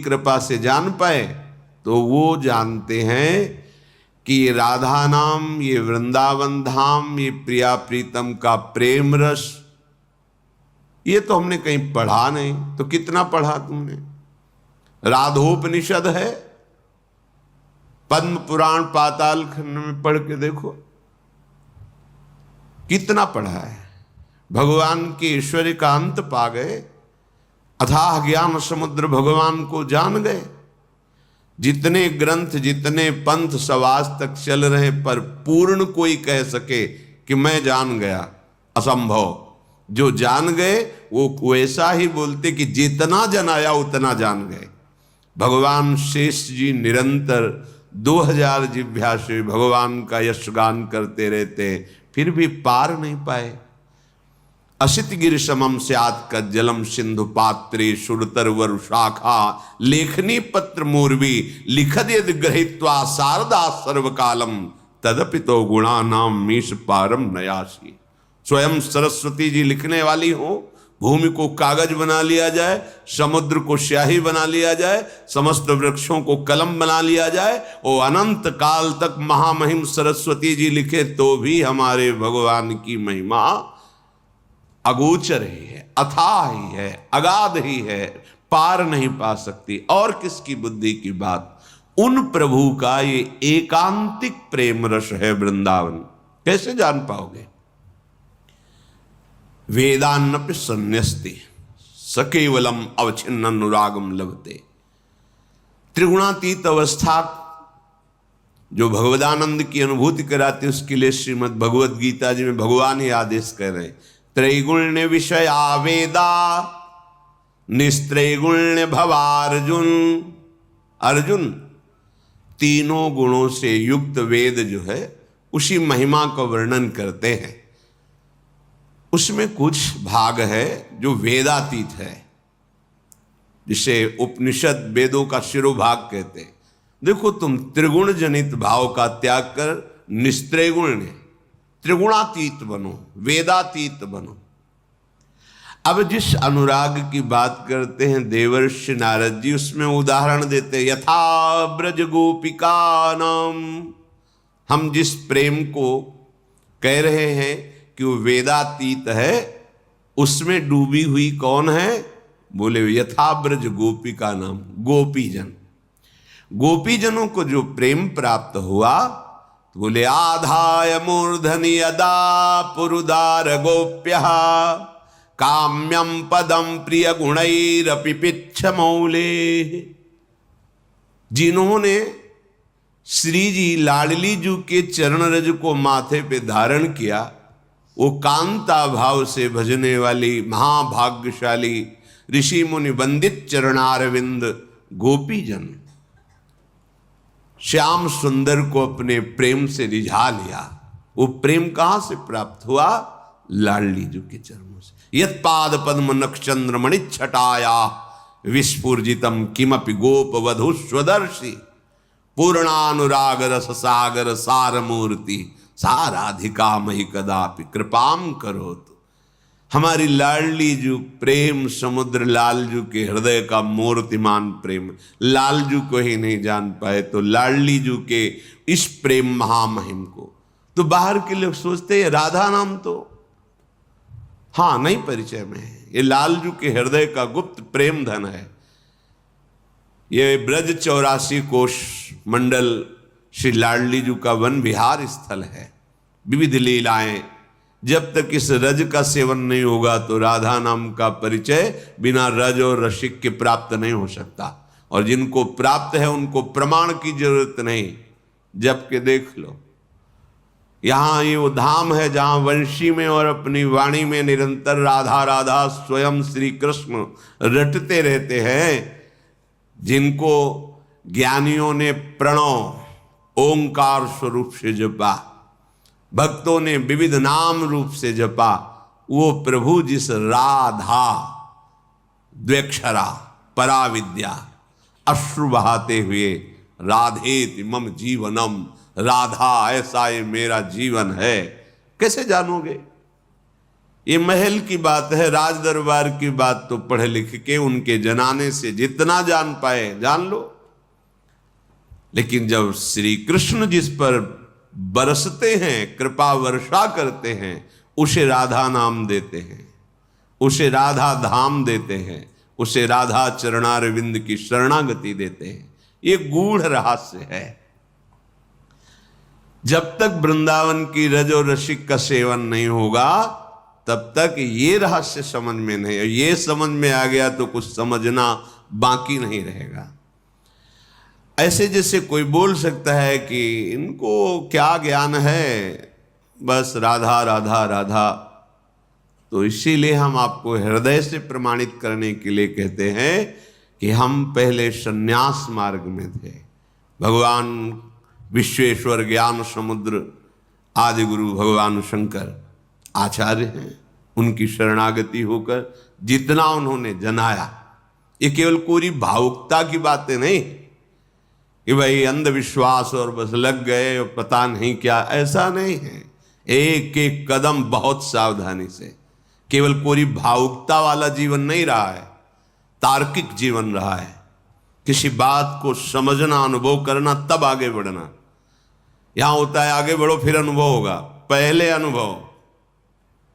कृपा से जान पाए तो वो जानते हैं कि ये राधा नाम, ये वृंदावन धाम, ये प्रिया प्रीतम का प्रेम रस, ये तो हमने कहीं पढ़ा नहीं। तो कितना पढ़ा तुमने? राधोपनिषद है, पद्म पुराण पाताल खंड में पढ़ के देखो कितना पढ़ा है। भगवान के ऐश्वर्य का अंत पा गए, अथाह ज्ञान समुद्र भगवान को जान गए। जितने ग्रंथ, जितने पंथ समाज तक चल रहे, पर पूर्ण कोई कह सके कि मैं जान गया, असंभव। जो जान गए वो वैसा ही बोलते कि जितना जनाया उतना जान गए। भगवान शेष जी निरंतर 2000 जिह्वा से भगवान का यशगान करते रहते, फिर भी पार नहीं पाए। असित गिर समम स्यात् कज्जलम सिंधु पात्रे सुरतर वर शाखा लेखनी पत्र मूर्वी लिखद यद गृहीत्वा शारदा सर्वकालम तदपि तो गुणा नाम मीश पारम नयासी। स्वयं सरस्वती जी लिखने वाली हो, भूमि को कागज बना लिया जाए, समुद्र को स्याही बना लिया जाए, समस्त वृक्षों को कलम बना लिया जाए, और अनंत काल तक महामहिम सरस्वती जी लिखे तो भी हमारे भगवान की महिमा अगोचर ही है, अथाह ही है, अगाध ही है, पार नहीं पा सकती। और किसकी बुद्धि की बात? उन प्रभु का ये एकांतिक प्रेम रस है वृंदावन। कैसे जान पाओगे? वेदान्नपि सन्यस्ति सकेवलम अवच्छिन्न अनुरागम लभते। त्रिगुणातीत अवस्था जो भगवदानंद की अनुभूति कराती, उसके लिए श्रीमद् भगवद गीता जी में भगवान ही आदेश कर रहे हैं, त्रैगुण्य विषया वेदा निस्त्रैगुण्य भवार्जुन। अर्जुन, तीनों गुणों से युक्त वेद जो है उसी महिमा का वर्णन करते हैं। उसमें कुछ भाग है जो वेदातीत है, जिसे उपनिषद वेदों का शिरोभाग कहते हैं। देखो, तुम त्रिगुण जनित भाव का त्याग कर निस्त्रैगुण्य त्रिगुणातीत बनो, वेदातीत बनो। अब जिस अनुराग की बात करते हैं देवर्षि नारद जी, उसमें उदाहरण देते हैं, यथा ब्रज गोपिका नाम। हम जिस प्रेम को कह रहे हैं कि वो वेदातीत है, उसमें डूबी हुई कौन है? बोले यथा ब्रज गोपिका नाम, गोपीजन। गोपीजनों को जो प्रेम प्राप्त हुआ, तो बोले आधाय मूर्धनि यदा पुरुदार गोप्य काम्यम पदम प्रिय गुणैरपि पिच्छ मौले। जिन्होंने श्री जी लाडली जी के चरण रज को माथे पे धारण किया, वो कांता भाव से भजने वाली महाभाग्यशाली ऋषि मुनि वंदित चरणारविंद गोपीजन श्याम सुंदर को अपने प्रेम से रिझा लिया। वो प्रेम कहां से प्राप्त हुआ? लाडली जी के चरणों से। यत पाद पद्म नक्षचंद्र मणिच्छटाया विस्फुर्जितम किमपि गोप वधु स्वदर्शी पूर्णानुराग रस सागर सार मूर्ति साराधिका मही कदापि कृपाम करो। तो हमारी लाडली जू प्रेम समुद्र, लालजू के हृदय का मूर्तिमान प्रेम, लालजू को ही नहीं जान पाए तो लाडली जू के इस प्रेम महामहिम को तो बाहर के लोग सोचते हैं राधा नाम तो हाँ नहीं परिचय में है, ये लालजू के हृदय का गुप्त प्रेम धन है। ये ब्रज 84 कोश मंडल श्री लाडली जू का वन विहार स्थल है। विविध लीलाएं, जब तक इस रज का सेवन नहीं होगा तो राधा नाम का परिचय बिना रज और रसिक के प्राप्त नहीं हो सकता। और जिनको प्राप्त है उनको प्रमाण की जरूरत नहीं, जब के देख लो। यहाँ ये वो धाम है जहाँ वंशी में और अपनी वाणी में निरंतर राधा राधा स्वयं श्री कृष्ण रटते रहते हैं, जिनको ज्ञानियों ने प्रणव ओंकार स्वरूप से जपा, भक्तों ने विविध नाम रूप से जपा। वो प्रभु जिस राधा द्व्यक्षरा पराविद्या अश्रु बहाते हुए राधेति मम जीवनम, राधा ऐसा ये मेरा जीवन है, कैसे जानोगे? ये महल की बात है, राज दरबार की बात तो पढ़ लिख के उनके जनाने से जितना जान पाए जान लो। लेकिन जब श्री कृष्ण जिस पर बरसते हैं, कृपा वर्षा करते हैं, उसे राधा नाम देते हैं, उसे राधा धाम देते हैं, उसे राधा चरणारविंद की शरणागति देते हैं। ये गूढ़ रहस्य है। जब तक वृंदावन की रज और रसिक का सेवन नहीं होगा तब तक ये रहस्य समझ में नहीं, ये समझ में आ गया तो कुछ समझना बाकी नहीं रहेगा। ऐसे जैसे कोई बोल सकता है कि इनको क्या ज्ञान है, बस राधा राधा राधा। तो इसीलिए हम आपको हृदय से प्रमाणित करने के लिए कहते हैं कि हम पहले संन्यास मार्ग में थे। भगवान विश्वेश्वर ज्ञान समुद्र आदि गुरु भगवान शंकर आचार्य हैं, उनकी शरणागति होकर जितना उन्होंने जनाया, ये केवल कोरी भावुकता की बातें नहीं कि भाई अंधविश्वास और बस लग गए और पता नहीं क्या, ऐसा नहीं है। एक एक कदम बहुत सावधानी से, केवल कोरी भावुकता वाला जीवन नहीं रहा है, तार्किक जीवन रहा है। किसी बात को समझना, अनुभव करना, तब आगे बढ़ना। यहां होता है आगे बढ़ो फिर अनुभव होगा, पहले अनुभव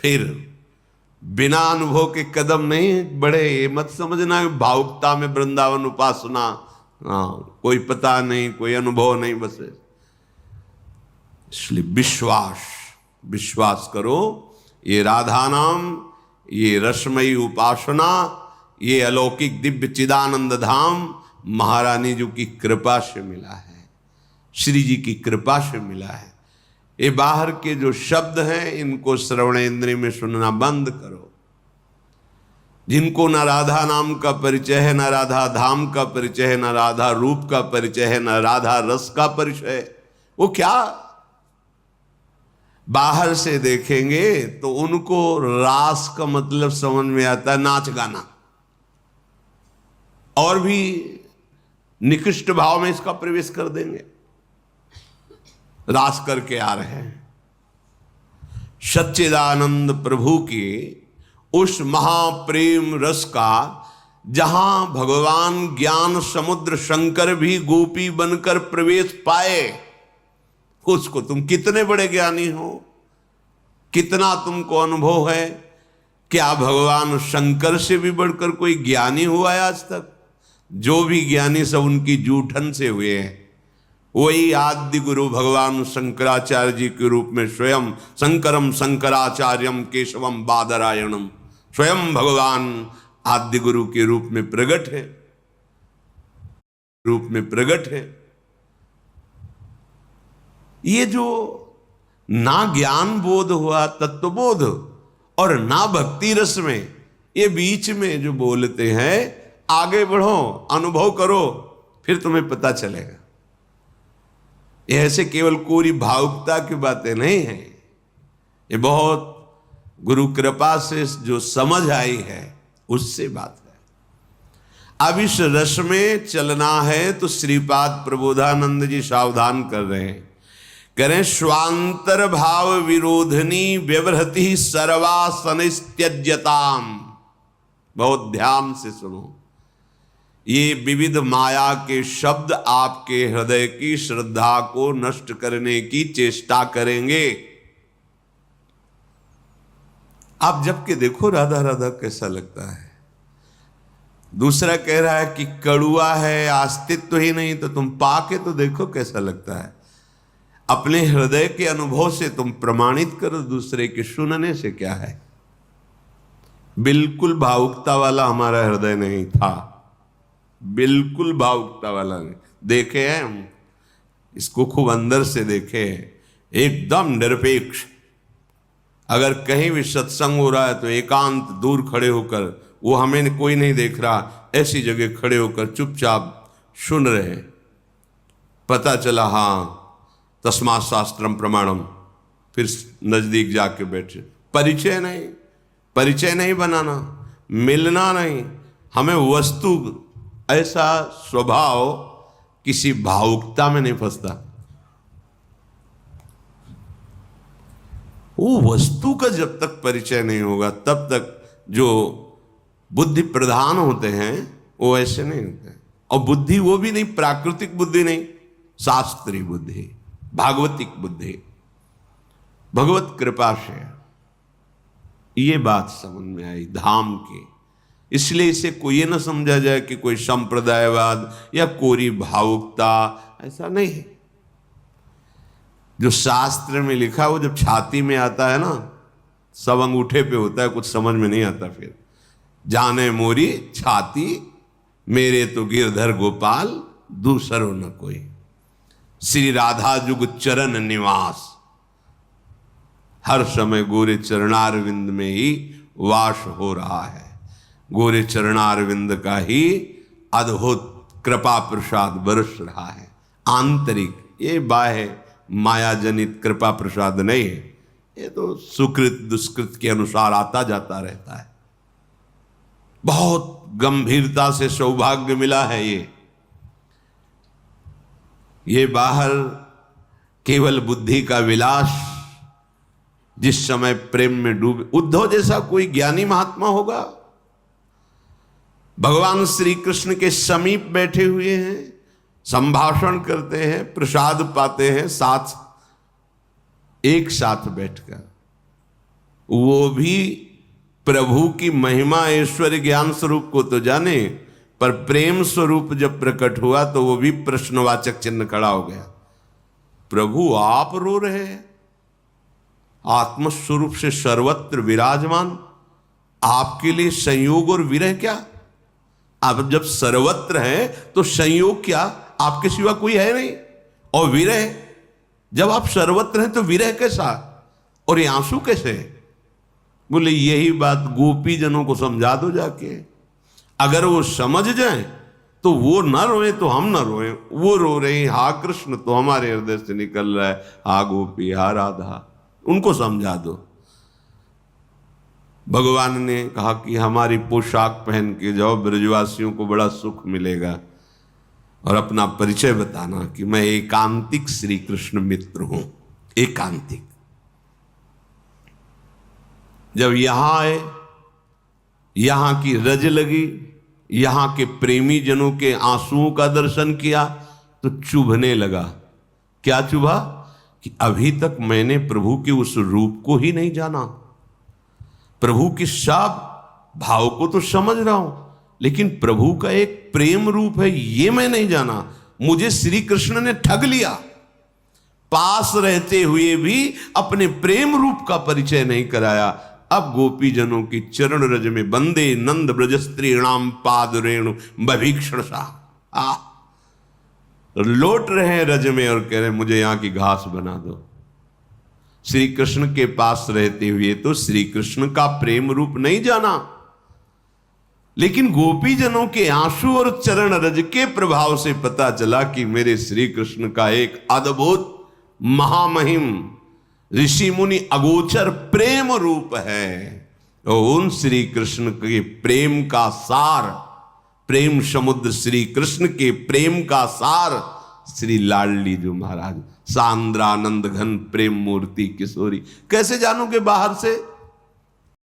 फिर। बिना अनुभव के कदम नहीं बढ़े। ये मत समझना भावुकता में वृंदावन उपासना, कोई पता नहीं, कोई अनुभव नहीं, बस। इसलिए विश्वास करो, ये राधा नाम, ये रसमयी उपासना, ये अलौकिक दिव्य चिदानंद धाम महारानी जी की कृपा से मिला है, श्री जी की कृपा से मिला है। ये बाहर के जो शब्द हैं इनको श्रवणेंद्रिय में सुनना बंद करो। जिनको न राधा नाम का परिचय है, न राधा धाम का परिचय है, न राधा रूप का परिचय है, न राधा रस का परिचय, वो क्या बाहर से देखेंगे तो उनको रास का मतलब समझ में आता है नाच गाना, और भी निकृष्ट भाव में इसका प्रवेश कर देंगे। रास करके आ रहे हैं। सच्चिदानंद प्रभु की उस महाप्रेम रस का, जहां भगवान ज्ञान समुद्र शंकर भी गोपी बनकर प्रवेश पाए, उसको तुम कितने बड़े ज्ञानी हो, कितना तुमको अनुभव है। क्या भगवान शंकर से भी बढ़कर कोई ज्ञानी हुआ है आज तक? जो भी ज्ञानी सब उनकी जूठन से हुए हैं। वही आदि गुरु भगवान शंकराचार्य जी के रूप में स्वयं शंकरम शंकराचार्यम केशवम बादरायणम, स्वयं भगवान आदि गुरु के रूप में प्रकट है। ये जो ना ज्ञान बोध हुआ, तत्वबोध, और ना भक्ति रस में, ये बीच में जो बोलते हैं, आगे बढ़ो, अनुभव करो, फिर तुम्हें पता चलेगा। ये ऐसे केवल कोरी भावुकता की बातें नहीं है। ये बहुत गुरु कृपा से जो समझ आई है उससे बात है। अब इस रस में चलना है तो श्रीपाद प्रबोधानंद जी सावधान कर रहे हैं, करें स्वांतर भाव विरोधनी व्यवहृति सर्वासनस्त्यज्यताम। बहुत ध्यान से सुनो, ये विविध माया के शब्द आपके हृदय की श्रद्धा को नष्ट करने की चेष्टा करेंगे। आप जबकि देखो राधा राधा कैसा लगता है। दूसरा कह रहा है कि कड़ुआ है, अस्तित्व ही नहीं, तो तुम पाके तो देखो कैसा लगता है। अपने हृदय के अनुभव से तुम प्रमाणित करो, दूसरे के सुनने से क्या है। बिल्कुल भावुकता वाला हमारा हृदय नहीं था, बिल्कुल भावुकता वाला नहीं। देखे हैं हम इसको, खूब अंदर से देखे हैं, एकदम निरपेक्ष। अगर कहीं भी सत्संग हो रहा है तो एकांत दूर खड़े होकर, वो हमें कोई नहीं देख रहा, ऐसी जगह खड़े होकर चुपचाप सुन रहे हैं। पता चला हाँ तस्मात् शास्त्रम प्रमाणम, फिर नजदीक जाके बैठे। परिचय नहीं बनाना, मिलना नहीं, हमें वस्तु, ऐसा स्वभाव किसी भावुकता में नहीं फंसता। वो वस्तु का जब तक परिचय नहीं होगा तब तक जो बुद्धि प्रधान होते हैं वो ऐसे नहीं होते हैं। और बुद्धि वो भी नहीं, प्राकृतिक बुद्धि नहीं, शास्त्रीय बुद्धि, भागवतिक बुद्धि, भगवत कृपा से। ये बात समझ में आई धाम की। इसलिए इसे कोई ये ना समझा जाए कि कोई संप्रदायवाद या कोरी भावुकता, ऐसा नहीं है। जो शास्त्र में लिखा वो जब छाती में आता है ना, सब अंगूठे पे होता है, कुछ समझ में नहीं आता। फिर जाने मोरी छाती, मेरे तो गिरधर गोपाल, दूसरो न कोई, श्री राधा जुग चरण निवास। हर समय गोरे चरणारविंद में ही वास हो रहा है। गोरे चरणारविंद का ही अद्भुत कृपा प्रसाद बरस रहा है। आंतरिक, ये बाह्य माया जनित कृपा प्रसाद नहीं है। ये तो सुकृत दुष्कृत के अनुसार आता जाता रहता है। बहुत गंभीरता से सौभाग्य मिला है ये बाहर केवल बुद्धि का विलास। जिस समय प्रेम में डूबे, उद्धव जैसा कोई ज्ञानी महात्मा होगा, भगवान श्री कृष्ण के समीप बैठे हुए हैं, संभाषण करते हैं, प्रसाद पाते हैं, साथ एक साथ बैठकर। वो भी प्रभु की महिमा ऐश्वर्य ज्ञान स्वरूप को तो जाने, पर प्रेम स्वरूप जब प्रकट हुआ तो वो भी प्रश्नवाचक चिन्ह खड़ा हो गया। प्रभु आप रो रहे हैं, आत्मस्वरूप से सर्वत्र विराजमान, आपके लिए संयोग और विरह क्या? आप जब सर्वत्र हैं तो संयोग क्या? आपके सिवा कोई है नहीं। और विरह, जब आप सर्वत्र हैं तो विरह कैसा? और ये आंसू कैसे? बोले यही बात गोपी जनों को समझा दो जाके। अगर वो समझ जाएं तो वो न रोए तो हम न रोए। वो रो रहे हैं, हा कृष्ण, तो हमारे हृदय से निकल रहा है हा गोपी, हा राधा। उनको समझा दो। भगवान ने कहा कि हमारी पोशाक पहन के जाओ, ब्रजवासियों को बड़ा सुख मिलेगा, और अपना परिचय बताना कि मैं एकांतिक श्री कृष्ण मित्र हूं। एकांतिक। जब यहां आए, यहां की रज लगी, यहां के प्रेमी जनों के आंसुओं का दर्शन किया तो चुभने लगा। क्या चुभा? कि अभी तक मैंने प्रभु के उस रूप को ही नहीं जाना। प्रभु के सब भाव को तो समझ रहा हूं, लेकिन प्रभु का एक प्रेम रूप है ये मैं नहीं जाना। मुझे श्री कृष्ण ने ठग लिया। पास रहते हुए भी अपने प्रेम रूप का परिचय नहीं कराया। अब गोपी जनों की चरण रज में बंदे नंद ब्रज स्त्रीणाम पाद रेणु बभीक्षण सा लौट रहे हैं रज में और कह रहे मुझे यहां की घास बना दो। श्री कृष्ण के पास रहते हुए तो श्री कृष्ण का प्रेम रूप नहीं जाना, लेकिन गोपी जनों के आंसू और चरण रज के प्रभाव से पता चला कि मेरे श्री कृष्ण का एक अद्भुत महामहिम ऋषि मुनि अगोचर प्रेम रूप है। और उन श्री कृष्ण के प्रेम का सार, प्रेम समुद्र श्री कृष्ण के प्रेम का सार श्री लाडली जो महाराज, सांद्रानंद घन प्रेम मूर्ति किशोरी। कैसे जानोगे बाहर से?